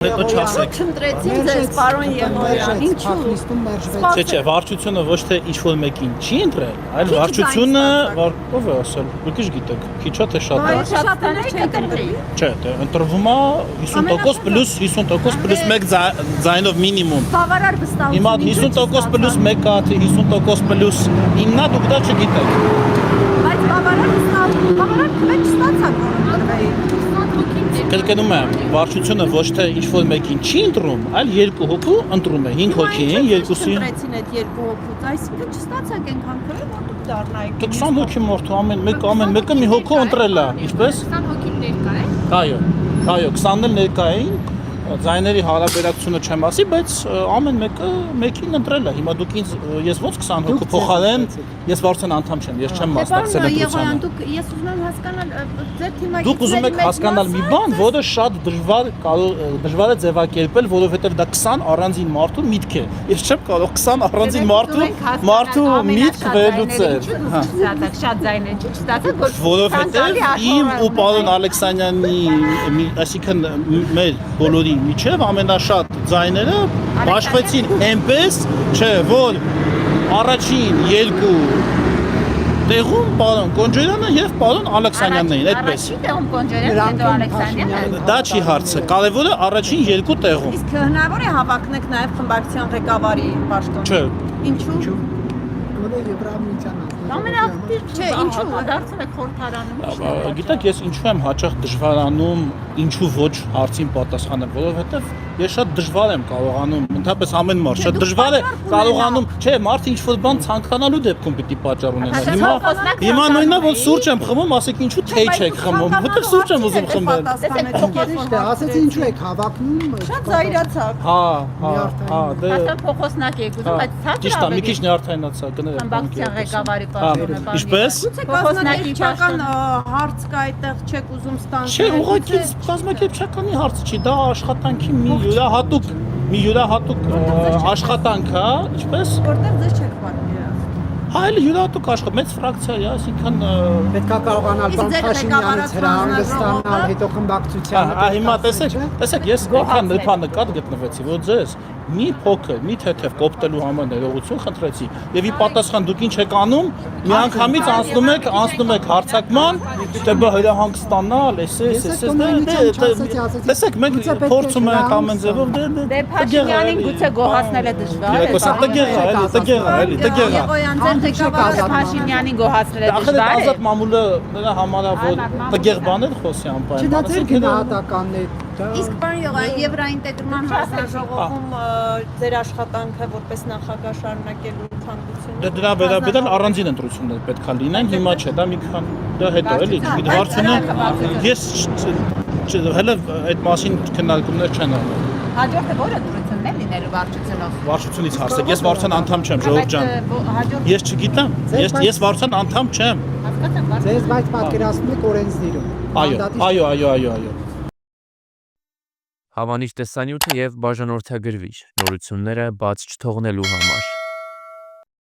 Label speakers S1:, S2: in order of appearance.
S1: Հետո չասեք։
S2: Չընտրեցին ձեզ, պարոն Եղոյան, ինչու։
S1: Չէ, վարչությունը ոչ թե ինչ-որ մեկին չի ընտրել, այլ վարչությունը, ով է ասել, դուք ինչ գիտեք, քիչ է թե շատ է։
S2: Շատերը չեն ընտրի։
S1: Չէ, դե ընտրվում է 50% պլյուս 50% պլյուս 1 ձայնով մինիմում։
S2: Բավարար վստահություն։
S1: Հիմա 50% պլյուս 1 կա, թե 50% պլյուս 9-ը դուք դա չգիտեք։
S2: Բայց բավարար վստահություն, բավարար քվեջ ստացակ որ ընտրվեի։
S1: Կրկնում եմ, վարչությունը ոչ թե ինչ-որ մեկին չի ընտրում, այլ երկու հոգու ընտրում է, 5 հոգի են, երկուսին։
S2: Ընտրեցին այդ երկու հոգուց, այսինքն չստացակ այնքան քվե, որ դուք դառնայիք։
S1: Դե 20 հոգի մարդու ամեն մեկը մի հոգու ընտրել է, ինչպես։
S3: 20 հոգին ներկա է։
S1: Այո, 20-ն էլ ներկա էին, ձայների հարաբերակցությունը չեմ ասի, բայց ամեն մեկը մեկին ընտրել է։ Հիմա դուք ինձ ես ոնց 20 հոգու փոխարեն, ես վարչության անդամ չեմ, ես չեմ մասնակցել ընտրությանը։
S2: Դուք ես ուզում եմ հասկանալ ձեր թիմակիցների
S1: Դուք ուզում եք հասկանալ մի բան, որը շատ դժվար է ձևակերպել, որովհետև դա 20 առանձին մարդու միտք է։ Ես չեմ կարող 20 առանձին մարդու միտք վերլուծել։
S3: Շատ ձայն է, չստացա,
S1: Որովհետև իմ ու պարոն Ալեքսանյանի, այսինքն մեր բոլորի միջև ամենաշատ ձայները բաշխվեցին այնպես, չէ, որ առաջին երկու տեղում պարոն Կոնջոյանը եւ պարոն Ալեքսանյանն էին, այդպես։
S3: Առաջին տեղում Կոնջոյանը, հետո Ալեքսանյանը։
S1: Դա չի հարցը, կարևորը առաջին երկու տեղում։
S2: Իսկ հնարավոր է հավակնեք նաև խմբակցության ղեկավարի պաշտոն։
S1: Չէ։
S2: Ինչու։
S3: Ամենաակտիվ
S2: Չէ, ինչու
S3: դարձել է խորհրդարանում։
S1: Գիտեք, ես ինչու եմ հաճախ դժվարանում, ինչու ոչ հարցին պատասխանել, որովհետև ես շատ դժվար եմ կարողանում, ընդհանրապես ամեն մարդ շատ դժվար է կարողանում, չէ, մարդը ինչ-որ բան ցանկանալու դեպքում պիտի պատճառ ունենա։ Հիմա նույնն է, որ սուրճ եմ խմում, ասեք ինչու թեյ չեք խմում, որտեղ սուրճ եմ ուզում խմել։
S4: Ասեցի ինչու եք հավակնում։
S2: Շատ զայրացավ։
S1: Հա, դե
S3: Հասան փոխոսնակ եք ուզում, բայց ցածր
S1: ճիշտ է, մի քիչ նյարդայնացա, գներեք։
S3: խմբակցության ղեկավարի պաշտոնը։
S1: Ինչպես։
S2: Գուցե կազմակերպչական հարց կա այդտեղ չեք ուզում ստանալ։
S1: Չէ, ուղղակի կազմակերպչականի հարցը չի, դա աշխատանքի մի յուրահատուկ աշխատանք է, ինչպես։
S2: Որտեղ ձեզ չեք պատկերացնում։
S1: Հա, այլ յուրահատուկ աշխատանք, մեծ ֆրակցիա է, այսինքն
S4: Պետք է կարողանալ
S2: Իսկ ձեր
S4: Փաշինյանից հրահանգստանալ, հետո խմբակցությանը։
S1: հիմա տեսեք, ես այնքան նկատ գտնվեցի, որ ձեզ մի փոքր, մի թեթև կոպտելու համար ներողություն խնդրեցի, եւ ի պատասխան դուք ինչ եք անում, միանգամից անցնում եք հարցակման, դե բա հրահանգստանալ, էս, տեսեք, մենք փորձում ենք ամեն ձևով,
S3: Դե Փաշինյանին գուցե գոհացնելը դժվար է։
S1: տգեղ է։
S2: Եղոյան ձեր ղեկավարը
S3: Փաշինյանին գոհացնելը
S1: Ախր
S3: դժվար է։
S1: ազատ մամուլը նրա համար է, որ տգեղ բաներ խոսի անպայման։
S4: Չնա ձեր գնահատականն է։
S2: Իսկ պարոն Եղոյան, Եվրաինտեգրման հանձնաժողովում ձեր աշխատանքը որպես նախագահ շարունակելու ցանկություն։
S1: Դե դրա վերաբերյալ առանձին ընտրություններ պետք է լինեն, հիմա չէ, դա մի քան դա հետո էլի դիվարությունը ես հələ այդ մասին քննարկումներ չեն արել։
S3: Հաջորդը որը դրությունն է լինելու վարչությունով։
S1: Վարչությունից հարցեք, ես վարչության անդամ չեմ, ժողովուրդ ջան։ Ես չգիտեմ, ես վարչության անդամ չեմ։
S3: Հասկացա,
S4: Ձեզ բայց պատկերացնում եք օրենսներում։
S1: Այո։
S5: Հավանիչ տեսանյութը եւ բաժանորդագրվիչ նորությունները բաց չթողնելու համար